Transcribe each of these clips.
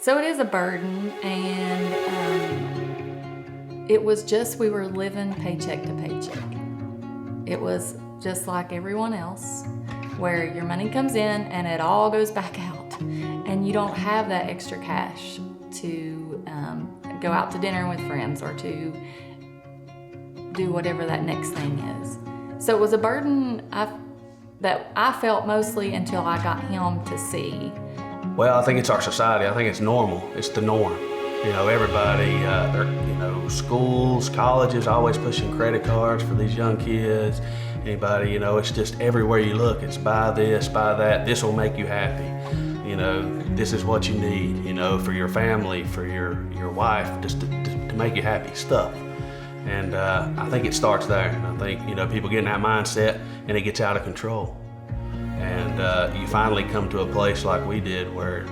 So it is a burden, and it was just, we were living paycheck to paycheck. It was just like everyone else, where your money comes in and it all goes back out, and you don't have that extra cash to go out to dinner with friends or to do whatever that next thing is. So it was a burden that I felt mostly until I got him to see. Well, I think it's our society. I think it's normal. It's the norm. You know, everybody, schools, colleges, always pushing credit cards for these young kids. Anybody, it's just everywhere you look, it's buy this, buy that. This will make you happy. This is what you need, for your family, for your wife, just to make you happy, stuff. And I think it starts there. And I think, people get in that mindset and it gets out of control. And you finally come to a place like we did where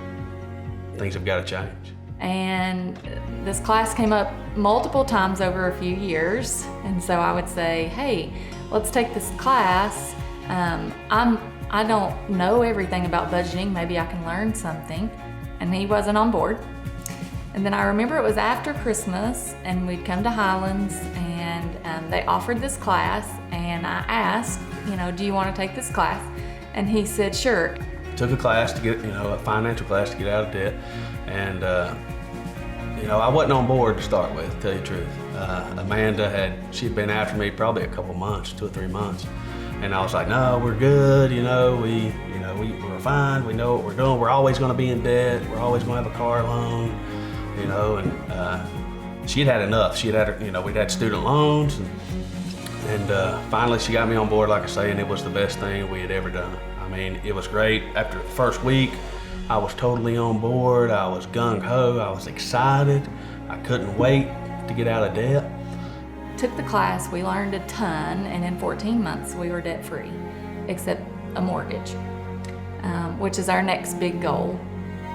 things have got to change. And this class came up multiple times over a few years. And so I would say, hey, let's take this class. I don't know everything about budgeting. Maybe I can learn something. And he wasn't on board. And then I remember it was after Christmas, and we'd come to Highlands, and they offered this class. And I asked, do you want to take this class? And he said, sure. Took a class to get, a financial class to get out of debt. And, I wasn't on board to start with, to tell you the truth. Amanda she'd been after me probably a couple months, 2 or 3 months. And I was like, no, we're good, we're fine, we know what we're doing. We're always gonna be in debt. We're always gonna have a car loan, and she'd had enough. We'd had student loans, and finally she got me on board, like I say, and it was the best thing we had ever done. I mean, it was great. After the first week, I was totally on board. I was gung-ho, I was excited. I couldn't wait to get out of debt. Took the class, we learned a ton, and in 14 months we were debt-free, except a mortgage, which is our next big goal.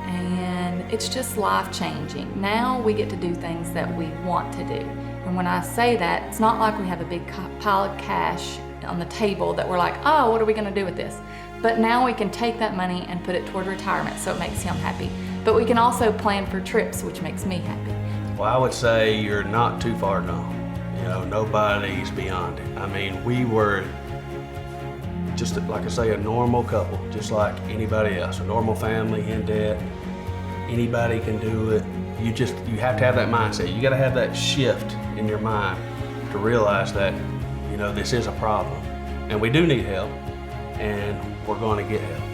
And it's just life-changing. Now we get to do things that we want to do. And when I say that, it's not like we have a big pile of cash on the table that we're like, oh, what are we gonna do with this? But now we can take that money and put it toward retirement, so it makes him happy. But we can also plan for trips, which makes me happy. Well, I would say you're not too far gone. Nobody's beyond it. I mean, we were just, like I say, a normal couple, just like anybody else, a normal family in debt. Anybody can do it. You have to have that mindset. You got to have that shift in your mind to realize that, this is a problem. And we do need help, and we're going to get help.